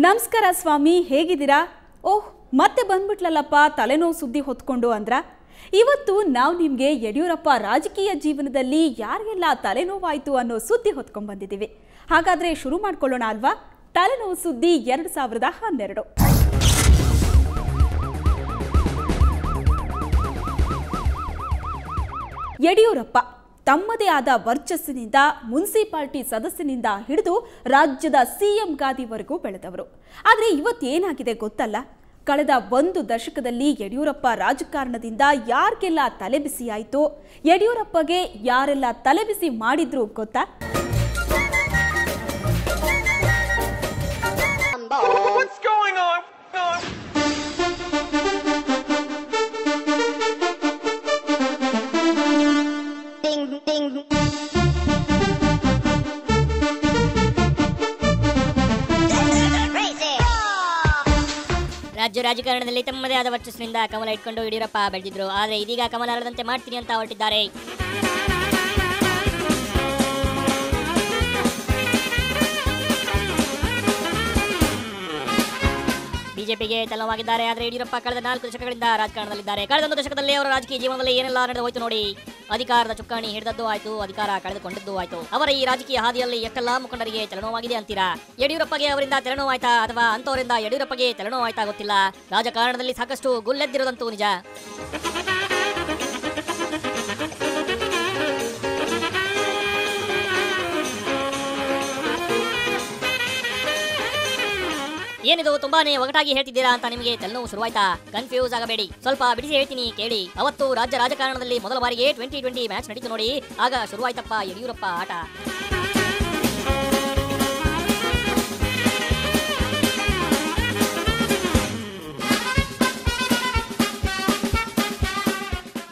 ನಮಸ್ಕಾರ ಸ್ವಾಮಿ, ಹೇಗಿದ್ದೀರಾ? ಓಹ್, ಮತ್ತೆ ಬಂದ್ಬಿಟ್ಲಲ್ಲಪ್ಪ ತಲೆನೋವು ಸುದ್ದಿ ಹೊತ್ಕೊಂಡು ಅಂದ್ರ. ಇವತ್ತು ನಾವು ನಿಮಗೆ ಯಡಿಯೂರಪ್ಪ ರಾಜಕೀಯ ಜೀವನದಲ್ಲಿ ಯಾರಿಗೆಲ್ಲ ತಲೆನೋವಾಯಿತು ಅನ್ನೋ ಸುದ್ದಿ ಹೊತ್ಕೊಂಡು ಬಂದಿದ್ದೀವಿ. ಹಾಗಾದ್ರೆ ಶುರು ಮಾಡ್ಕೊಳ್ಳೋಣ ಅಲ್ವಾ? ತಲೆನೋವು ಸುದ್ದಿ 2012. ಯಡಿಯೂರಪ್ಪ ತಮ್ಮದೇ ಆದ ವರ್ಚಸ್ಸಿನಿಂದ ಮುನ್ಸಿಪಾಲಿಟಿ ಸದಸ್ಯನಿಂದ ಹಿಡಿದು ರಾಜ್ಯದ ಸಿಎಂ ಗಾದಿವರೆಗೂ ಬೆಳೆದವರು. ಆದರೆ ಇವತ್ತೇನಾಗಿದೆ ಗೊತ್ತಲ್ಲ, ಕಳೆದ 1 ದಶಕದಲ್ಲಿ ಯಡಿಯೂರಪ್ಪ ರಾಜಕಾರಣದಿಂದ ಯಾರಿಗೆಲ್ಲ ತಲೆಬಿಸಿಯಾಯಿತು, ಯಡಿಯೂರಪ್ಪಗೆ ಯಾರೆಲ್ಲ ತಲೆಬಿಸಿ ಮಾಡಿದ್ರು ಗೊತ್ತಾ? ರಾಜ್ಯ ರಾಜಕಾರಣದಲ್ಲಿ ತಮ್ಮದೇ ಆದ ವರ್ಚಸ್ಸಿನಿಂದ ಕಮಲ ಇಟ್ಕೊಂಡು ಯಡಿಯೂರಪ್ಪ ಬೆಳೆದಿದ್ರು. ಆದರೆ ಇದೀಗ ಕಮಲ ಅರಳದಂತೆ ಮಾಡ್ತೀನಿ ಅಂತ ಹೊರಟಿದ್ದಾರೆ. ಬಿಜೆಪಿಗೆ ತಲೆನೋವಾಗಿದ್ದಾರೆ. ಆದರೆ ಯಡಿಯೂರಪ್ಪ ಕಳೆದ 4 ದಶಕಗಳಿಂದ ರಾಜಕಾರಣದಲ್ಲಿದ್ದಾರೆ. ಕಳೆದ 1 ದಶಕದಲ್ಲಿ ಅವರ ರಾಜಕೀಯ ಜೀವನದಲ್ಲಿ ಏನೆಲ್ಲ ನಡೆದು ಹೋಯ್ತು ನೋಡಿ. ಅಧಿಕಾರದ ಚುಕ್ಕಾಣಿ ಹಿಡಿದದ್ದು ಆಯ್ತು, ಅಧಿಕಾರ ಕಳೆದುಕೊಂಡದ್ದು ಆಯ್ತು. ಅವರ ಈ ರಾಜಕೀಯ ಹಾದಿಯಲ್ಲಿ ಎಷ್ಟೆಲ್ಲ ಮುಖಂಡರಿಗೆ ತಲೆನೋವಾಗಿದೆ ಅಂತೀರಾ? ಯಡಿಯೂರಪ್ಪಗೆ ಅವರಿಂದ ತಲೆನೋವಾಯ್ತಾ ಅಥವಾ ಅಂತವರಿಂದ ಯಡಿಯೂರಪ್ಪಗೆ ತಲೆನೋವಾಯ್ತಾ ಗೊತ್ತಿಲ್ಲ. ರಾಜಕಾರಣದಲ್ಲಿ ಸಾಕಷ್ಟು ಗುಲ್ಲೆದ್ದಿರೋದಂತೂ ನಿಜ. ಏನಿದು ತುಂಬಾನೇ ಒಗಟಾಗಿ ಹೇಳ್ತಿದ್ದೀರಾ ಅಂತ ನಿಮಗೆ ತಲೆನೋವು ಶುರುವಾಯ್ತಾ? ಕನ್ಫ್ಯೂಸ್ ಆಗಬೇಡಿ, ಸ್ವಲ್ಪ ಬಿಡಿಸಿ ಹೇಳ್ತೀನಿ ಕೇಳಿ. ಅವತ್ತು ರಾಜ್ಯ ರಾಜಕಾರಣದಲ್ಲಿ ಮೊದಲ ಬಾರಿಗೆ 2020 ಮ್ಯಾಚ್ ನಡೀತು ನೋಡಿ. ಆಗ ಶುರುವಾಯ್ತಪ್ಪ ಯಡಿಯೂರಪ್ಪ ಆಟ.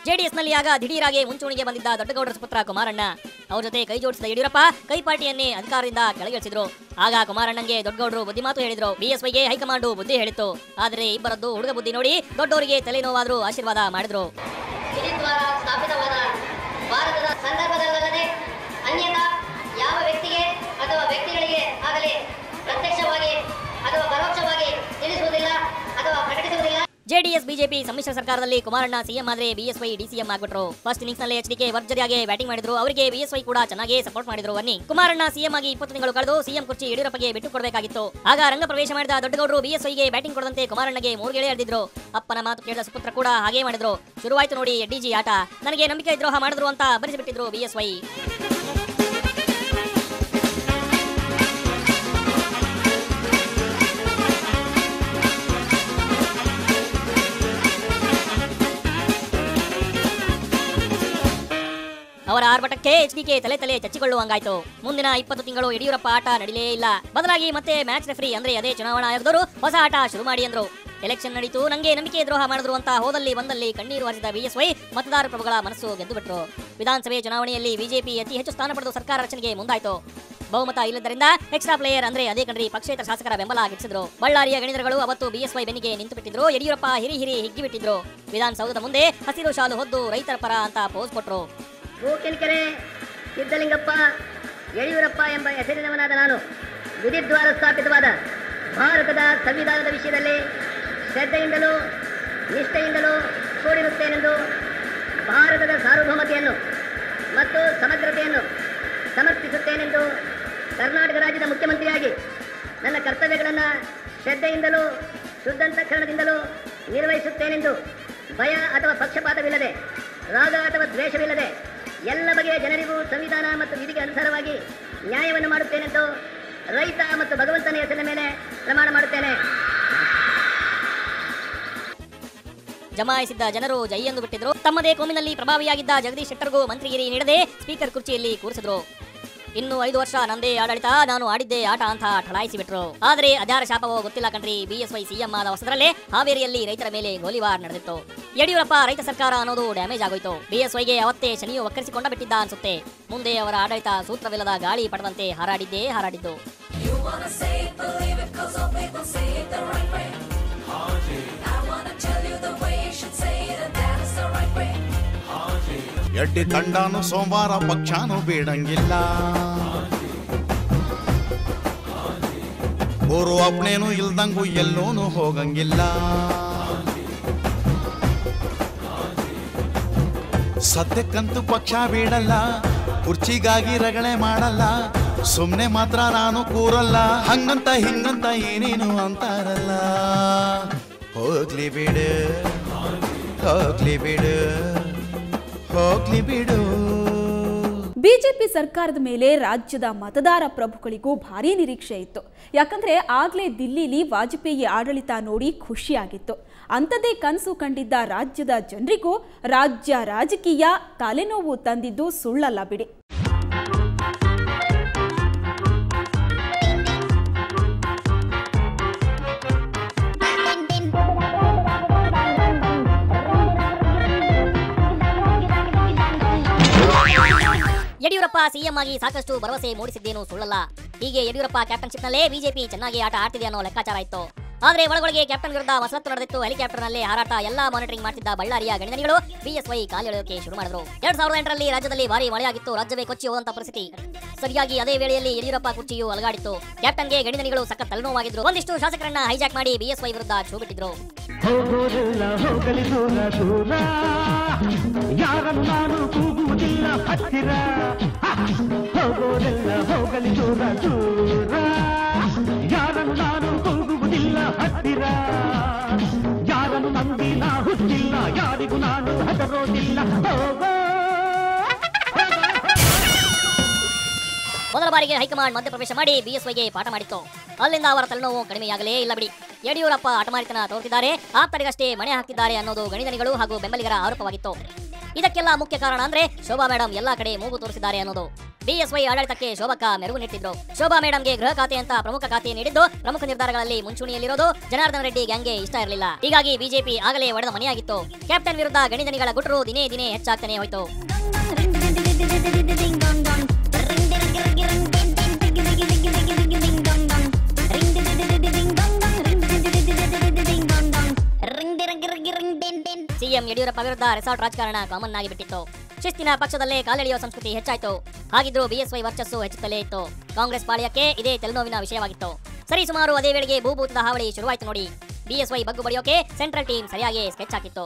ಜೆಡಿಎಸ್ನಲ್ಲಿ ಆಗ ದಿಢೀರಾಗಿ ಮುಂಚೂಣಿಗೆ ಬಂದಿದ್ದ ದೊಡ್ಡಗೌಡರ ಸುಪುತ್ರ ಕುಮಾರಣ್ಣ. ಅವ್ರ ಜೊತೆ ಕೈ ಜೋಡಿಸಿದ ಯಡಿಯೂರಪ್ಪ ಕೈಪಾಟಿಯನ್ನೇ ಅಧಿಕಾರದಿಂದ ಕೆಳಗಿಳಿಸಿದ್ರು. ಆಗ ಕುಮಾರಣ್ಣಂಗೆ ದೊಡ್ಡಗೌಡರು ಬುದ್ಧಿ ಮಾತು ಹೇಳಿದ್ರು. ಬಿಎಸ್ವೈಗೆ ಹೈಕಮಾಂಡು ಬುದ್ಧಿ ಹೇಳಿತ್ತು. ಆದರೆ ಇಬ್ಬರದ್ದು ಹುಡುಗ ಬುದ್ಧಿ ನೋಡಿ ದೊಡ್ಡವರಿಗೆ ತಲೆನೋವಾದ್ರೂ ಆಶೀರ್ವಾದ ಮಾಡಿದ್ರು. ಸ್ಥಾಪಿತವಾದ ಭಾರತದ ಸಂದರ್ಭದಲ್ಲದೆ ಅನ್ಯತಾ ಯಾವ ವ್ಯಕ್ತಿಗೆ ಅಥವಾ ವ್ಯಕ್ತಿಗಳಿಗೆ ಆಗಲಿ ಪ್ರತ್ಯಕ್ಷವಾಗಿ ಅಥವಾ ಪರೋಕ್ಷವಾಗಿ ತಿಳಿಸುವುದಿಲ್ಲ ಅಥವಾ ಪ್ರಕಟಿಸುವುದಿಲ್ಲ. ಜೆಡಿಎಸ್ ಬಿಜೆಪಿ ಸಮ್ಮಿಶ್ರ ಸರ್ಕಾರದಲ್ಲಿ ಕುಮಾರಣ್ಣ ಸಿಎಂ ಆದ್ರೆ ಬಿಎಸ್ವೈ ಡಿಸಿಎಂ ಆಗ್ಬಿಟ್ರು. ಫಸ್ಟ್ ಇನ್ನಿಂಗ್ಸ್ ನಲ್ಲಿ ಎಚ್ಡಿಕೆ ಭರ್ಜರಿಯಾಗಿ ಬ್ಯಾಟಿಂಗ್ ಮಾಡಿದ್ರು. ಅವರಿಗೆ ಬಿಎಸ್ವೈ ಕೂಡ ಚೆನ್ನಾಗಿ ಸಪೋರ್ಟ್ ಮಾಡಿದ್ರು. ಬನ್ನಿ, ಕುಮಾರಣ್ಣ ಸಿಎಂ ಆಗಿ 20 ತಿಂಗಳು ಕಳೆದು ಸಿಎಂ ಕುರ್ಚಿ ಯಡಿಯೂರಪ್ಪಗೆ ಬಿಟ್ಟು ಕೊಡಬೇಕಾಗಿತ್ತು. ಆಗ ರಂಗ ಪ್ರವೇಶ ಮಾಡಿದ ದೊಡ್ಡಗೌಡರು ಬಿಎಸ್ವೈಗೆ ಬ್ಯಾಟಿಂಗ್ ಕೊಡದಂತೆ ಕುಮಾರಣ್ಣಗೆ 3 ಗೆಳೆ ಎಳೆದಿದ್ರು. ಅಪ್ಪನ ಮಾತು ಕೇಳಿದ ಸುಪುತ್ರ ಕೂಡ ಹಾಗೆ ಮಾಡಿದ್ರು. ಶುರುವಾಯ್ತು ನೋಡಿ ಡಿಜಿ ಆಟ. ನನಗೆ ನಂಬಿಕೆ ದ್ರೋಹ ಮಾಡಿದ್ರು ಅಂತ ಬರೆಸಿಬಿಟ್ಟಿದ್ರು ಬಿಎಸ್ವೈ. ಅವರ ಆರ್ಭಟಕ್ಕೆ ಎಚ್ಡಿಕೆ ತಲೆ ಚಚ್ಚಿಕೊಳ್ಳುವಂಗಾಯ್ತು. ಮುಂದಿನ 20 ತಿಂಗಳು ಯಡಿಯೂರಪ್ಪ ಆಟ ನಡಿಲೇ ಇಲ್ಲ. ಬದಲಾಗಿ ಮತ್ತೆ ಮ್ಯಾಚ್ ರೆಫರಿ ಅಂದ್ರೆ ಅದೇ ಚುನಾವಣಾ ಆಯೋಗದವರು ಹೊಸ ಆಟ ಶುರು ಮಾಡಿ ಅಂದ್ರು. ಎಲೆಕ್ಷನ್ ನಡೀತು, ನಂಗೆ ನಂಬಿಕೆ ದ್ರೋಹ ಮಾಡಿದ್ರು ಅಂತ ಹೋದಲ್ಲಿ ಬಂದಲ್ಲಿ ಕಣ್ಣೀರು ಹಾರಿಸಿದ ಬಿಎಸ್ವೈ ಮತದಾರ ಪ್ರಭುಗಳ ಮನಸ್ಸು ಗೆದ್ದು ಬಿಟ್ರು. ವಿಧಾನಸಭೆ ಚುನಾವಣೆಯಲ್ಲಿ ಬಿಜೆಪಿ ಅತಿ ಹೆಚ್ಚು ಸ್ಥಾನ ಪಡೆದು ಸರ್ಕಾರ ರಚನೆಗೆ ಮುಂದಾಯ್ತು. ಬಹುಮತ ಇಲ್ಲದರಿಂದ ಎಕ್ಸ್ಟ್ರಾ ಪ್ಲೇಯರ್ ಅಂದ್ರೆ ಅದೇ ಕಣ್ರಿ ಪಕ್ಷೇತರ ಶಾಸಕರ ಬೆಂಬಲ ಗಿಟ್ಟಿಸಿದ್ರು. ಬಳ್ಳಾರಿಯ ಗಣಿತಗಳು ಅವತ್ತು ಬಿಎಸ್ವೈ ಬೆನ್ನಿಗೆ ನಿಂತು ಬಿಟ್ಟಿದ್ರು. ಯಡಿಯೂರಪ್ಪ ಹಿರಿ ಹಿಗ್ಗಿ ಬಿಟ್ಟಿದ್ರು. ವಿಧಾನಸೌಧದ ಮುಂದೆ ಹಸಿರು ಶಾಲು ಹೊದ್ದು ರೈತರ ಪರ ಅಂತ ಪೋಸ್ ಕೊಟ್ರು. ಮೂಕೆನಕೆರೆ ಸಿದ್ದಲಿಂಗಪ್ಪ ಯಡಿಯೂರಪ್ಪ ಎಂಬ ಹೆಸರಿನವನಾದ ನಾನು ವಿಧಿದ್ವಾರ ಸ್ಥಾಪಿತವಾದ ಭಾರತದ ಸಂವಿಧಾನದ ವಿಷಯದಲ್ಲಿ ಶ್ರದ್ಧೆಯಿಂದಲೂ ನಿಷ್ಠೆಯಿಂದಲೂ ಕೂಡಿರುತ್ತೇನೆಂದು ಭಾರತದ ಸಾರ್ವಭೌಮತೆಯನ್ನು ಮತ್ತು ಸಮಗ್ರತೆಯನ್ನು ಸಮರ್ಥಿಸುತ್ತೇನೆಂದು ಕರ್ನಾಟಕ ರಾಜ್ಯದ ಮುಖ್ಯಮಂತ್ರಿಯಾಗಿ ನನ್ನ ಕರ್ತವ್ಯಗಳನ್ನು ಶ್ರದ್ಧೆಯಿಂದಲೂ ಶುದ್ಧಂತಃಕರಣದಿಂದಲೂ ನಿರ್ವಹಿಸುತ್ತೇನೆಂದು ಭಯ ಅಥವಾ ಪಕ್ಷಪಾತವಿಲ್ಲದೆ ರಾಗ ಅಥವಾ ದ್ವೇಷವಿಲ್ಲದೆ ಎಲ್ಲ ಬಗೆಯ ಜನರಿಗೂ ಸಂವಿಧಾನ ಮತ್ತು ವಿಧಿಗೆ ಅನುಸಾರವಾಗಿ ನ್ಯಾಯವನ್ನು ಮಾಡುತ್ತೇನೆಂದು ರೈತ ಮತ್ತು ಭಗವಂತನ ಹೆಸರಿನ ಮೇಲೆ ಪ್ರಮಾಣ ಮಾಡುತ್ತೇನೆ. ಜಮಾಯಿಸಿದ್ದ ಜನರು ಜೈ ಎಂದು ಬಿಟ್ಟಿದ್ರು. ತಮ್ಮದೇ ಕೋಮಿನಲ್ಲಿ ಪ್ರಭಾವಿಯಾಗಿದ್ದ ಜಗದೀಶ್ ಶೆಟ್ಟರ್ಗೂ ಮಂತ್ರಿಗಿರಿ ನೀಡದೆ ಸ್ಪೀಕರ್ ಕುರ್ಚಿಯಲ್ಲಿ ಕೂರಿಸಿದ್ರು. ಇನ್ನು 5 ವರ್ಷ ನಂದೇ ಆಡಳಿತ, ನಾನು ಆಡಿದ್ದೆ ಆಟ ಅಂತ ಠಳಾಯಿಸಿ ಬಿಟ್ರು. ಆದರೆ ಅದ್ಯಾರ ಶಾಪವೋ ಗೊತ್ತಿಲ್ಲ ಕಣ್ರಿ. ಬಿಎಸ್ವೈ ಸಿಎಂ ಆದ ಹೊಸದರಲ್ಲೇ ಹಾವೇರಿಯಲ್ಲಿ ರೈತರ ಮೇಲೆ ಗೋಲಿಬಾರ್ ನಡೆದಿತ್ತು. ಯಡಿಯೂರಪ್ಪ ರೈತ ಸರ್ಕಾರ ಅನ್ನೋದು ಡ್ಯಾಮೇಜ್ ಆಗೋಯ್ತು. ಬಿಎಸ್ವೈಗೆ ಅವತ್ತೇ ಶನಿಯು ವಕ್ಕರಿಸಿಕೊಂಡ ಬಿಟ್ಟಿದ್ದ ಅನ್ಸುತ್ತೆ. ಮುಂದೆ ಅವರ ಆಡಳಿತ ಸೂತ್ರವಿಲ್ಲದ ಗಾಳಿ ಪಡೆದಂತೆ ಹಾರಾಡಿದ್ದು. ಎಡ್ಡಿ ಕಂಡಾನು ಸೋಮವಾರ ಪಕ್ಷಾನು ಬೇಡಂಗಿಲ್ಲ. ಗೋರು ಅಪ್ನೇನು ಇಲ್ದಂಗೂ ಎಲ್ಲೂನು ಹೋಗಂಗಿಲ್ಲ. ಸದ್ಯಕ್ಕಂತೂ ಪಕ್ಷ ಬೇಡಲ್ಲ, ಕುರ್ಚಿಗಾಗಿ ರಗಳೆ ಮಾಡಲ್ಲ, ಸುಮ್ನೆ ಮಾತ್ರ ನಾನು ಕೂರಲ್ಲ, ಹಂಗಂತ ಹಿಂಗಂತ ಏನೇನು ಅಂತಾರಲ್ಲ. ಹೋಗ್ಲಿ ಬಿಡು ಹೋಗ್ಲಿ ಬಿಡು ಹೋಗ್ಲಿ ಬಿಡು. ಬಿಜೆಪಿ ಸರ್ಕಾರದ ಮೇಲೆ ರಾಜ್ಯದ ಮತದಾರ ಪ್ರಭುಗಳಿಗೂ ಭಾರೀ ನಿರೀಕ್ಷೆ ಇತ್ತು. ಯಾಕಂದ್ರೆ ಆಗ್ಲೇ ದಿಲ್ಲಿಲಿ ವಾಜಪೇಯಿ ಆಡಳಿತ ನೋಡಿ ಖುಷಿಯಾಗಿತ್ತು. ಅಂಥದ್ದೇ ಕನಸು ಕಂಡಿದ್ದ ರಾಜ್ಯದ ಜನರಿಗೂ ರಾಜ್ಯ ರಾಜಕೀಯ ತಲೆನೋವು ತಂದಿದ್ದು ಸುಳ್ಳಲ್ಲ ಬಿಡಿ. ಯಡಿಯೂರಪ್ಪ ಸಿಎಂ ಆಗಿ ಸಾಕಷ್ಟು ಭರವಸೆ ಮೂಡಿಸಿದ್ದೇನು ಸುಳ್ಳಲ್ಲ. ಹೀಗೆ ಯಡಿಯೂರಪ್ಪ ಕ್ಯಾಪ್ಟನ್ಶಿಪ್ನಲ್ಲೇ ಬಿಜೆಪಿ ಚೆನ್ನಾಗಿ ಆಟ ಆಡ್ತಿದೆ ಅನ್ನೋ ಲೆಕ್ಕಾಚಾರ ಇತ್ತು. ಆದರೆ ಒಳಗೊಳಗೆ ಕ್ಯಾಪ್ಟನ್ ವಿರುದ್ಧ ಮಸರತ್ತು ನಡೆದಿತ್ತು. ಹೆಲಿಕಾಪ್ಟರ್ನಲ್ಲೇ ಹಾರಾಟ ಎಲ್ಲ ಮಾನಿಟರಿಂಗ್ ಮಾಡ್ತಿದ್ದ ಬಳ್ಳಾರಿಯ ಗಣಿಗಳು ಬಿಎಸ್ವೈ ಕಾಲೆಳೆಯೋಕೆ ಶುರು ಮಾಡಿದ್ರು. 2008ರಲ್ಲಿ ರಾಜ್ಯದಲ್ಲಿ ಭಾರಿ ಮಳೆಯಾಗಿತ್ತು. ರಾಜ್ಯವೇ ಕೊಚ್ಚಿ ಹೋದಂತ ಪರಿಸ್ಥಿತಿ. ಸರಿಯಾಗಿ ಅದೇ ವೇಳೆಯಲ್ಲಿ ಯಡಿಯೂರಪ್ಪ ಕುರ್ಚಿಯು ಅಲಗಾಡಿತ್ತು. ಕ್ಯಾಪ್ಟನ್ಗೆ ಗಣಿಗಳು ಸಖತ್ ತಲೆನೋವಾಗಿದ್ರು. ಒಂದಿಷ್ಟು ಶಾಸಕರನ್ನ ಹೈಜಾಕ್ ಮಾಡಿ ಬಿಎಸ್ವೈ ವಿರುದ್ಧ ಛೂ ಬಿಟ್ಟಿದ್ರು. ಯಾರನ್ನು ನಾನು ಕೂಗುವುದಿಲ್ಲ ಹತ್ತಿರ, ಹೋಗೋದೆಲ್ಲ ಹೋಗಲಿ ದೂರ ದೂರ, ಯಾರನ್ನು ನಾನು ಕೂಗುವುದಿಲ್ಲ ಹತ್ತಿರ, ಯಾರನ್ನು ನಂಬಿ ನಾ ಹುಟ್ಟಿಲ್ಲ, ಯಾರಿಗೂ ನಾನು ಹೆದರೋದಿಲ್ಲ, ಹೋಗೋ. ಮೊದಲ ಬಾರಿಗೆ ಹೈಕಮಾಂಡ್ ಮಧ್ಯಪ್ರವೇಶ ಮಾಡಿ ಬಿಎಸ್ವೈಗೆ ಪಾಠ ಮಾಡಿತ್ತು. ಅಲ್ಲಿಂದ ಅವರ ತಲೆನೋವು ಕಡಿಮೆಯಾಗಲೇ ಇಲ್ಲ ಬಿಡಿ. ಯಡಿಯೂರಪ್ಪ ಹಠಮಾರಿತನ ತೋರುತ್ತಿದ್ದಾರೆ, ಆಪ್ತರಿಗಷ್ಟೇ ಮಣೆ ಹಾಕ್ತಿದ್ದಾರೆ ಅನ್ನೋದು ಗಣಿಗಳು ಹಾಗೂ ಬೆಂಬಲಿಗರ ಆರೋಪವಾಗಿತ್ತು. ಇದಕ್ಕೆಲ್ಲ ಮುಖ್ಯ ಕಾರಣ ಅಂದ್ರೆ ಶೋಭಾ ಮೇಡಂ ಎಲ್ಲಾ ಕಡೆ ಮೂಗು ತೋರಿಸಿದ್ದಾರೆ ಅನ್ನೋದು. ಬಿಎಸ್ವೈ ಆಡಳಿತಕ್ಕೆ ಶೋಭಕ್ಕ ಮೆರುಗು ನೀಡ್ತಿದ್ರು. ಶೋಭಾ ಮೇಡಂಗೆ ಗೃಹ ಖಾತೆ ಅಂತ ಪ್ರಮುಖ ಖಾತೆ ನೀಡಿದ್ದು ಪ್ರಮುಖ ನಿರ್ಧಾರಗಳಲ್ಲಿ ಮುಂಚೂಣಿಯಲ್ಲಿರೋದು ಜನಾರ್ದನ ರೆಡ್ಡಿ ಗ್ಯಾಂಗ್ಗೆ ಇಷ್ಟ ಇರಲಿಲ್ಲ. ಹೀಗಾಗಿ ಬಿಜೆಪಿ ಆಗಲೇ ಒಡೆದ ಮನೆಯಾಗಿತ್ತು. ಕ್ಯಾಪ್ಟನ್ ವಿರುದ್ಧ ಗಣಿಗಳ ಗುಟ್ರು ದಿನೇ ದಿನೇ ಹೆಚ್ಚಾಗ್ತಾನೆ ಹೋಯ್ತು. ಸಿಎಂ ಯಡಿಯೂರಪ್ಪ ವಿರುದ್ಧ ರೆಸಾರ್ಟ್ ರಾಜಕಾರಣ ಕಾಮನ್ ಆಗಿ ಬಿಟ್ಟಿತ್ತು. ಶಿಸ್ತಿನ ಪಕ್ಷದಲ್ಲೇ ಕಾಲೆಳೆಯುವ ಸಂಸ್ಕೃತಿ ಹೆಚ್ಚಾಯಿತು. ಹಾಗಿದ್ರೂ ಬಿಎಸ್ವೈ ವರ್ಚಸ್ಸು ಹೆಚ್ಚುತ್ತಲೇ ಇತ್ತು. ಕಾಂಗ್ರೆಸ್ ಪಾಳ್ಯಕ್ಕೆ ಇದೇ ತಲೆನೋವಿನ ವಿಷಯವಾಗಿತ್ತು. ಸರಿ ಸುಮಾರು ಅದೇ ವೇಳೆಗೆ ಭೂಭೂತದ ಹಾವಳಿ ಶುರುವಾಯಿತು ನೋಡಿ. ಬಿಎಸ್ವೈ ಬಗ್ಗು ಬಡಿಯೋಕೆ ಸೆಂಟ್ರಲ್ ಟೀಮ್ ಸರಿಯಾಗಿ ಸ್ಕೆಚ್ ಹಾಕಿತ್ತು.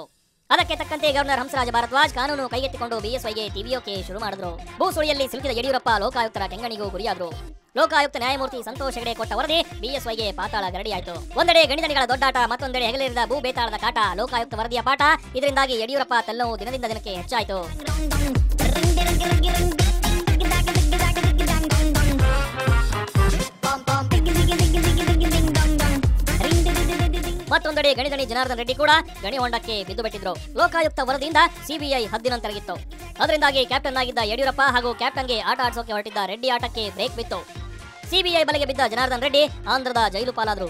ಅದಕ್ಕೆ ತಕ್ಕಂತೆ ಗವರ್ನರ್ ಹಂಸರಾಜ ಭಾರದ್ವಾಜ್ ಕಾನೂನು ಕೈಗೆತ್ತಿಕೊಂಡು ಬಿಎಸ್ವೈಗೆ ಟಿವಿಯೋಕೆ ಶುರು ಮಾಡಿದ್ರು. ಭೂಸುಳಿಯಲ್ಲಿ ಸಿಲುಕಿದ ಯಡಿಯೂರಪ್ಪ ಲೋಕಾಯುಕ್ತರ ಕೆಂಗಣಿಗೂ ಗುರಿಯಾದ್ರು. ಲೋಕಾಯುಕ್ತ ನ್ಯಾಯಮೂರ್ತಿ ಸಂತೋಷ್ ಹೆಗಡೆ ಕೊಟ್ಟ ವರದಿ ಬಿಎಸ್ವೈಗೆ ಪಾತಾಳ ಗರಡಿಯಾಯಿತು. ಒಂದೆಡೆ ಗಣಿಗಳ ದೊಡ್ಡಾಟ, ಮತ್ತೊಂದೆಡೆ ಹೆಗಲೇರಿದ ಭೂ ಬೇತಾಳದ ಕಾಟ. ಲೋಕಾಯುಕ್ತ ವರದಿಯ ಪಾಠ. ಇದರಿಂದಾಗಿ ಯಡಿಯೂರಪ್ಪ ತಲೆನೋವು ದಿನದಿಂದ ದಿನಕ್ಕೆ ಹೆಚ್ಚಾಯಿತು. ಮತ್ತೊಂದೆಡೆ ಗಣಿ ಜನಾರ್ದನ ರೆಡ್ಡಿ ಕೂಡ ಗಣಿ ಹೊಂಡಕ್ಕೆ ಬಿದ್ದು ಬಿಟ್ಟಿದ್ರು. ಲೋಕಾಯುಕ್ತ ವರದಿಯಿಂದ ಸಿಬಿಐ ಹದ್ದಿನಂತೆರಗಿತ್ತು. ಅದರಿಂದಾಗಿ ಕ್ಯಾಪ್ಟನ್ ಆಗಿದ್ದ ಯಡಿಯೂರಪ್ಪ ಹಾಗೂ ಕ್ಯಾಪ್ಟನ್ಗೆ ಆಟ ಆಡಿಸೋಕೆ ಹೊರಟಿದ್ದ ರೆಡ್ಡಿ ಆಟಕ್ಕೆ ಬ್ರೇಕ್ ಬಿತ್ತು. ಸಿಬಿಐ ಬಲೆಗೆ ಬಿದ್ದ ಜನಾರ್ದನ ರೆಡ್ಡಿ ಆಂಧ್ರದ ಜೈಲು ಪಾಲಾದ್ರು.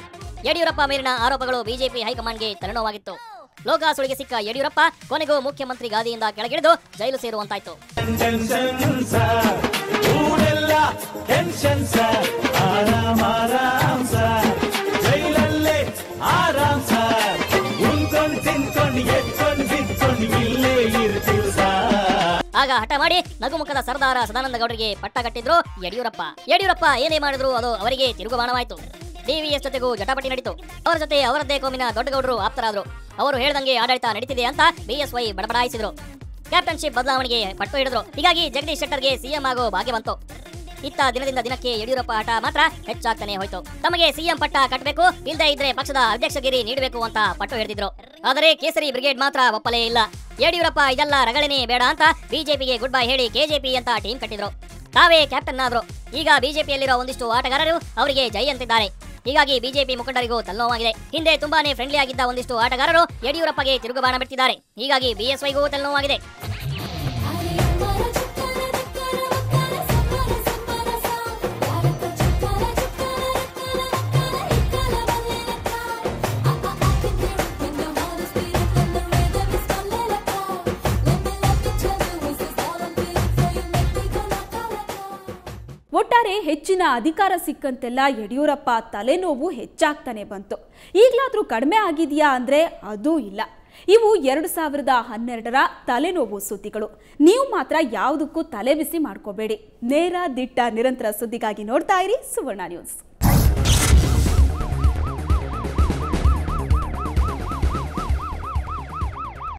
ಯಡಿಯೂರಪ್ಪ ಮೇಲಿನ ಆರೋಪಗಳು ಬಿಜೆಪಿ ಹೈಕಮಾಂಡ್ಗೆ ತಲೆನೋವಾಗಿತ್ತು. ಲೋಕ ಸುಳಿಗೆ ಸಿಕ್ಕ ಯಡಿಯೂರಪ್ಪ ಕೊನೆಗೂ ಮುಖ್ಯಮಂತ್ರಿ ಗಾದಿಯಿಂದ ಕೆಳಗಿಳಿದು ಜೈಲು ಸೇರುವಂತಾಯ್ತು. ಆಗ ಹಠ ಮಾಡಿ ನಗುಮುಖದ ಸರ್ದಾರ ಸದಾನಂದ ಗೌಡರಿಗೆ ಪಟ್ಟ ಕಟ್ಟಿದ್ರು ಯಡಿಯೂರಪ್ಪ ಏನೇ ಮಾಡಿದ್ರು ಅದು ಅವರಿಗೆ ತಿರುಗುಬಾಣವಾಯಿತು. ಡಿವಿಎಸ್ ಜೊತೆಗೂ ಜಟಾಪಟಿ ನಡೀತು. ಅವರ ಜೊತೆ ಅವರದ್ದೇ ಕೋಮಿನ ದೊಡ್ಡಗೌಡರು ಆಪ್ತರಾದ್ರು. ಅವರು ಹೇಳ್ದಂಗೆ ಆಡಳಿತ ನಡೀತಿದೆ ಅಂತ ಬಿಎಸ್ವೈ ಬಡಬಡಾಯಿಸಿದ್ರು. ಕ್ಯಾಪ್ಟನ್ಶಿಪ್ ಬದಲಾವಣೆಗೆ ಪಟ್ಟು ಹಿಡಿದ್ರು. ಹೀಗಾಗಿ ಜಗದೀಶ್ ಶೆಟ್ಟರ್ಗೆ ಸಿಎಂ ಆಗೋ ಭಾಗ್ಯ ಬಂತು. ಇತ್ತ ದಿನದಿಂದ ದಿನಕ್ಕೆ ಯಡಿಯೂರಪ್ಪ ಆಟ ಮಾತ್ರ ಹೆಚ್ಚಾಗ್ತಾನೆ ಹೋಯ್ತು. ತಮಗೆ ಸಿಎಂ ಪಟ್ಟ ಕಟ್ಟಬೇಕು, ಇಲ್ಲದೆ ಇದ್ರೆ ಪಕ್ಷದ ಅಧ್ಯಕ್ಷಗಿರಿ ನೀಡಬೇಕು ಅಂತ ಪಟ್ಟು ಹಿಡಿದಿದ್ರು. ಆದರೆ ಕೇಸರಿ ಬ್ರಿಗೇಡ್ ಮಾತ್ರ ಒಪ್ಪಲೇ ಇಲ್ಲ. ಯಡಿಯೂರಪ್ಪ ಇದೆಲ್ಲ ರಗಳನೆ ಬೇಡ ಅಂತ ಬಿಜೆಪಿಗೆ ಗುಡ್ ಬೈ ಹೇಳಿ ಕೆಜೆಪಿ ಅಂತ ಟೀಮ್ ಕಟ್ಟಿದ್ರು. ತಾವೇ ಕ್ಯಾಪ್ಟನ್ ಆದ್ರು. ಈಗ ಬಿಜೆಪಿಯಲ್ಲಿರೋ ಒಂದಿಷ್ಟು ಆಟಗಾರರು ಅವರಿಗೆ ಜೈ ಅಂತಿದ್ದಾರೆ. ಹೀಗಾಗಿ ಬಿಜೆಪಿ ಮುಖಂಡರಿಗೂ ತಲೆನೋವಾಗಿದೆ. ಹಿಂದೆ ತುಂಬಾನೇ ಫ್ರೆಂಡ್ಲಿ ಆಗಿದ್ದ ಒಂದಿಷ್ಟು ಆಟಗಾರರು ಯಡಿಯೂರಪ್ಪಗೆ ತಿರುಗುಬಾಣ ಬಿಡ್ತಿದ್ದಾರೆ. ಹೀಗಾಗಿ ಬಿಎಸ್ವೈಗೂ ತಲೆನೋವಾಗಿದೆ. ಒಟ್ಟಾರೆ ಹೆಚ್ಚಿನ ಅಧಿಕಾರ ಸಿಕ್ಕಂತೆಲ್ಲ ಯಡಿಯೂರಪ್ಪ ತಲೆನೋವು ಹೆಚ್ಚಾಗ್ತಾನೆ ಬಂತು. ಈಗಲಾದ್ರೂ ಕಡಿಮೆ ಆಗಿದೆಯಾ ಅಂದ್ರೆ ಅದೂ ಇಲ್ಲ. ಇವು 2012ರ ತಲೆನೋವು ಸುದ್ದಿಗಳು. ನೀವು ಮಾತ್ರ ಯಾವುದಕ್ಕೂ ತಲೆಬಿಸಿ ಮಾಡ್ಕೋಬೇಡಿ. ನೇರ ದಿಟ್ಟ ನಿರಂತರ ಸುದ್ದಿಗಾಗಿ ನೋಡ್ತಾ ಇರಿ ಸುವರ್ಣ ನ್ಯೂಸ್.